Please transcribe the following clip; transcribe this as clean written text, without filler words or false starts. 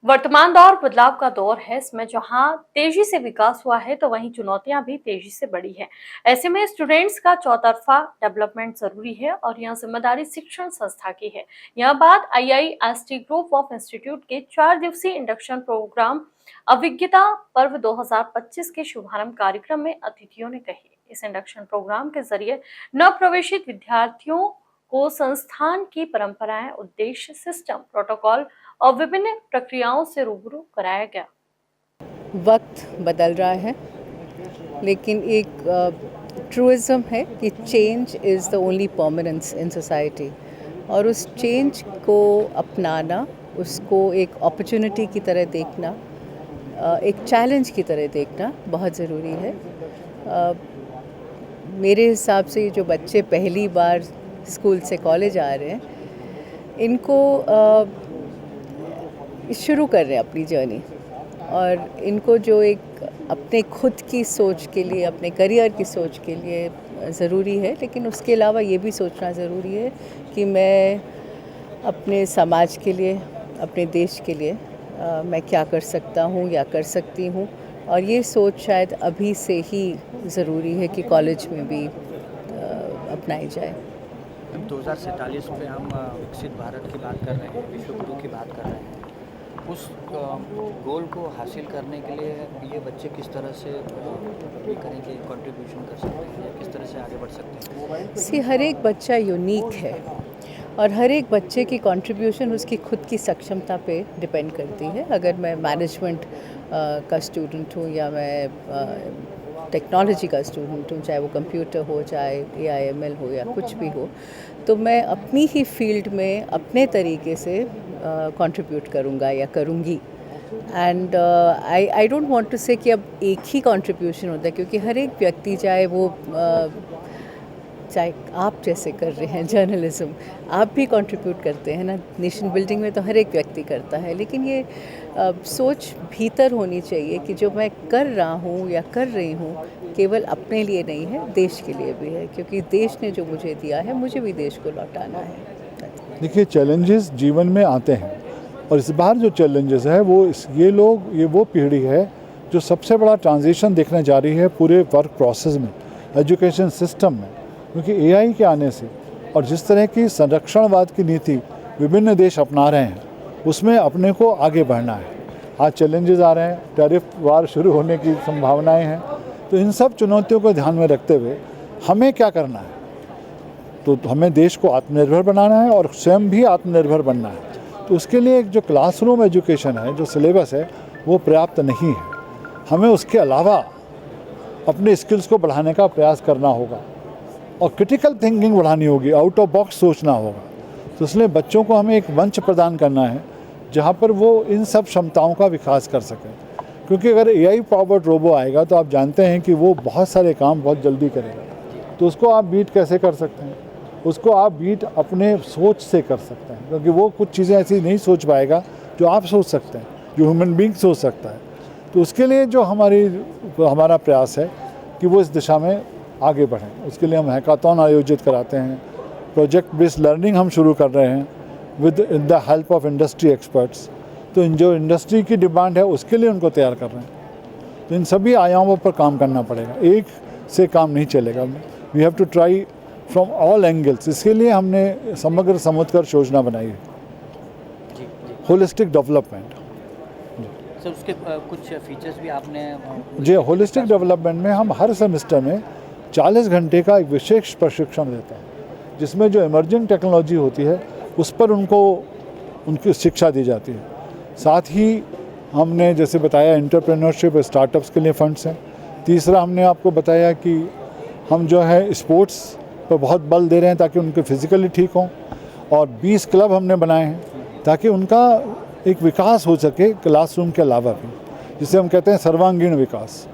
वर्तमान दौर बदलाव का दौर है। इसमें जहां तेजी से विकास हुआ है तो वहीं चुनौतियां भी तेजी से बढ़ी है। ऐसे में स्टूडेंट्स का चौतरफा डेवलपमेंट जरूरी है और यह जिम्मेदारी शिक्षण संस्था की है। यह बात IIST ग्रुप ऑफ इंस्टीट्यूट के 4 दिवसीय इंडक्शन प्रोग्राम अभिज्ञता पर्व 2025 के शुभारंभ कार्यक्रम में अतिथियों ने कही। इस इंडक्शन प्रोग्राम के जरिए नवप्रवेशित विद्यार्थियों को संस्थान की परंपराएं, उद्देश्य, सिस्टम, प्रोटोकॉल और विभिन्न प्रक्रियाओं से रूबरू कराया गया। वक्त बदल रहा है, लेकिन एक ट्रूइज्म है कि change is the only permanence in society, और उस चेंज को अपनाना, उसको एक अपॉर्चुनिटी की तरह देखना, एक चैलेंज की तरह देखना बहुत ज़रूरी है। मेरे हिसाब से जो बच्चे पहली बार स्कूल से कॉलेज आ रहे हैं, इनको शुरू कर रहे हैं अपनी जर्नी, और इनको जो एक अपने खुद की सोच के लिए, अपने करियर की सोच के लिए ज़रूरी है, लेकिन उसके अलावा ये भी सोचना ज़रूरी है कि मैं अपने समाज के लिए, अपने देश के लिए मैं क्या कर सकता हूँ या कर सकती हूँ। और ये सोच शायद अभी से ही ज़रूरी है कि कॉलेज में भी अपनाई जाए। 2047 पे हम विकसित भारत की बात कर रहे हैं, विश्व गुरु की बात कर रहे हैं। उस गोल को हासिल करने के लिए ये बच्चे किस तरह से ये करेंगे, कंट्रीब्यूशन कर सकते हैं, या किस तरह से आगे बढ़ सकते हैं? हर एक बच्चा यूनिक है, और हर एक बच्चे की कंट्रीब्यूशन उसकी खुद की सक्षमता पे डिपेंड करती है। अगर मैं मैनेजमेंट का स्टूडेंट हूँ या मैं टेक्नोलॉजी का स्टूडेंट हूँ, चाहे वो कंप्यूटर हो, चाहे AI/ML हो या कुछ भी हो, तो मैं अपनी ही फील्ड में अपने तरीके से कंट्रीब्यूट करूँगा या करूँगी। And I don't want to say कि अब एक ही कंट्रीब्यूशन होता है, क्योंकि हर एक व्यक्ति, चाहे आप जैसे कर रहे हैं जर्नलिज्म, आप भी कंट्रीब्यूट करते हैं ना, नेशन बिल्डिंग में तो हर एक व्यक्ति करता है, लेकिन ये सोच भीतर होनी चाहिए कि जो मैं कर रहा हूँ या कर रही हूँ केवल अपने लिए नहीं है, देश के लिए भी है, क्योंकि देश ने जो मुझे दिया है, मुझे भी देश को लौटाना है। देखिए, चैलेंजेस जीवन में आते हैं, और इस बार जो चैलेंजेस है ये वो पीढ़ी है जो सबसे बड़ा ट्रांजिशन देखने जा रही है पूरे वर्क प्रोसेस में, एजुकेशन सिस्टम में, क्योंकि AI के आने से और जिस तरह की संरक्षणवाद की नीति विभिन्न देश अपना रहे हैं, उसमें अपने को आगे बढ़ना है। आज चैलेंजेस आ रहे हैं, टैरिफ वार शुरू होने की संभावनाएं हैं, तो इन सब चुनौतियों को ध्यान में रखते हुए हमें क्या करना है? तो हमें देश को आत्मनिर्भर बनाना है और स्वयं भी आत्मनिर्भर बनना है। तो उसके लिए एक जो क्लासरूम एजुकेशन है, जो सिलेबस है, वो पर्याप्त नहीं है। हमें उसके अलावा अपने स्किल्स को बढ़ाने का प्रयास करना होगा और क्रिटिकल थिंकिंग बढ़ानी होगी, आउट ऑफ बॉक्स सोचना होगा। तो इसलिए बच्चों को हमें एक मंच प्रदान करना है जहाँ पर वो इन सब क्षमताओं का विकास कर सकें, क्योंकि अगर AI पावर्ड रोबो आएगा तो आप जानते हैं कि वो बहुत सारे काम बहुत जल्दी करेगा। तो उसको आप बीट कैसे कर सकते हैं? उसको आप बीट अपने सोच से कर सकते हैं, क्योंकि वो कुछ चीज़ें ऐसी नहीं सोच पाएगा जो आप सोच सकते हैं, जो ह्यूमन बीइंग सोच सकता है। तो उसके लिए जो हमारा प्रयास है कि वो इस दिशा में आगे बढ़ें। उसके लिए हम हैकाथॉन आयोजित कराते हैं, प्रोजेक्ट बेस्ड लर्निंग हम शुरू कर रहे हैं with the help of industry experts. तो जो इंडस्ट्री की डिमांड है उसके लिए उनको तैयार कर रहे हैं। तो इन सभी आयामों पर काम करना पड़ेगा, एक से काम नहीं चलेगा। We have to try from all angles. इसके लिए हमने समग्र समुद्र योजना बनाई है, होलिस्टिक डेवलपमेंट। सर, उसके कुछ फीचर्स भी आपने जी, होलिस्टिक डेवलपमेंट में हम हर सेमेस्टर में 40 घंटे का एक विशेष प्रशिक्षण देते हैं, जिसमें जो इमर्जिंग टेक्नोलॉजी होती है उस पर उनकी शिक्षा दी जाती है। साथ ही हमने जैसे बताया एंटरप्रेन्योरशिप, स्टार्टअप्स के लिए फंड्स हैं। तीसरा, हमने आपको बताया कि हम जो है स्पोर्ट्स पर बहुत बल दे रहे हैं ताकि उनके फिजिकली ठीक हों, और 20 क्लब हमने बनाए हैं ताकि उनका एक विकास हो सके क्लासरूम के अलावा भी, जिसे हम कहते हैं सर्वांगीण विकास।